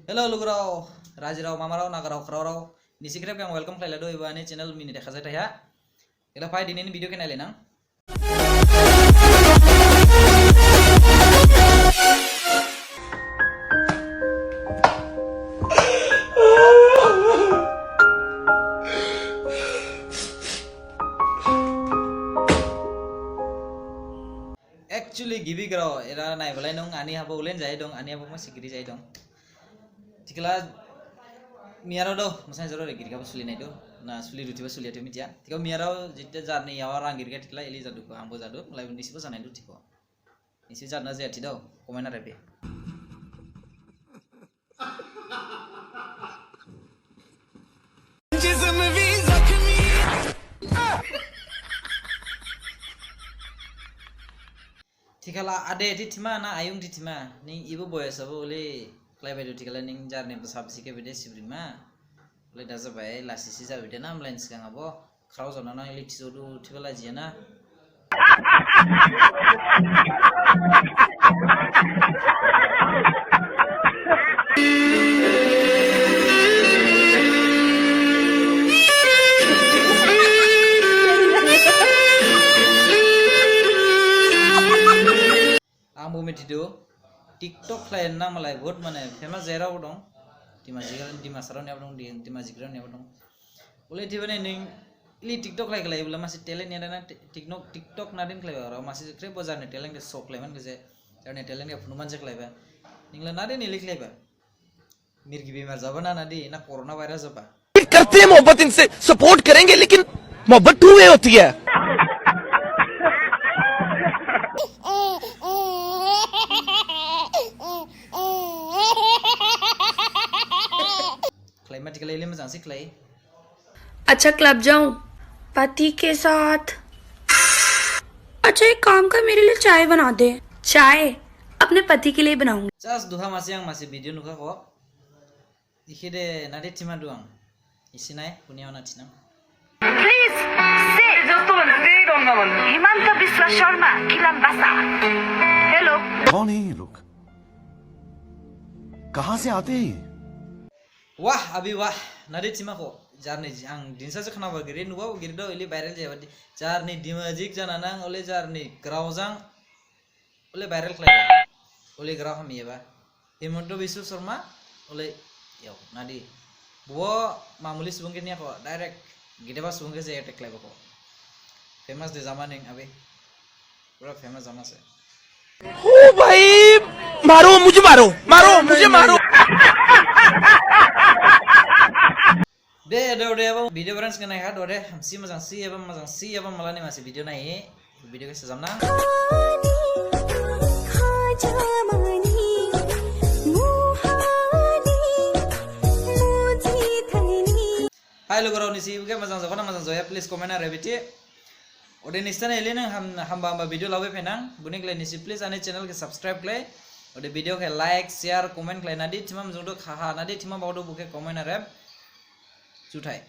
Hello lugurau, rajirau, mamarau, nagarau, keraurau. Ni sikrep yang welcome kalian do ibu ani channel mini dekha jata ya. Ila pai din ini video kenal nang. Actually gibi karo era nai balai nong ani habo ulen jai dong ani habo masih giri jai dong. Tikala miarau do masanya jaro giri kabu suli nai do. Nah suli ruti suli atu mitia. Tikau miarau jita jarni orang giri tikala eli jadu ko ambo jadu mulai nisi po sanai do tiko. Nisi jarna jai ati do komena repe. Tikala ade titima na ayung titima ning ibu boya sabo ole klai bedo tikala ning jar ne besab sike bede sibrima ole daza bai lasi sisa bede nam lain sekang abo krau jona na ili tisodu tikala jiana Ambo metido TikTok lain na malai बहुत माने famous जरा उडों दिमासाराव ने उडों दिमाजिग्राव ने उडों बोले थिबने निं इली TikTok लाइ गलाय बोला मासे टैलेंट ने ना TikTok ना दिन खलाय और मासे क्रे बजार ने टैलेंट के शॉप लाइमन के ने टैलेंट के फुनुमान जे खलायबा निंगला ना दिन इली खलायबा मिर्गी बीमार जाबा ना दी ना कोरोना वायरस जाबा करते हैं मोहब्बत इनसे सपोर्ट करेंगे लेकिन मोहब्बत टू वे होती है क्लाइमेट के लिए मजा से क्लाई अच्छा क्लब जाऊं पति के साथ। अच्छा एक काम कर मेरे लिए चाय बना दे। चाय अपने पति के लिए बनाऊंगी। Just duha masih video nuka ko. Ikhide nade tima duang. Isinai punya ona tina. Please say Himanta Biswa Sharma Kilambasa. Hello. कौन है ये लोग? कहाँ से आते हैं? Wah abi wah nade tima ko. Jarni ang dinsa se khana bagire nuwa giri do ili viral jaya badi. Jarni dimajik jana nang ole jarni graujang ole viral khlai. Ole grah ham yeba. Himanta Biswa Sharma ole yo nadi. Bo mamuli subung ni ko direct gide ba subung ke je attack khlai ko. Famous de zaman ning abi. Pura famous zaman se. ओ भाई मारो मुझे मारो De abang video berans kena ya dore si mazang si abang malah nih masih video naik video ke sezam nang Hai lo korau nisi bukan mazang zoya please komen na rebeti Ode nista na ilin hamba video lawe penang buning kalian nisi please ane channel ke subscribe kalian Ode video ke like share komen kalian nadi cuma mazang do khaha nadi cuma bawa do buke komen na reb Cutai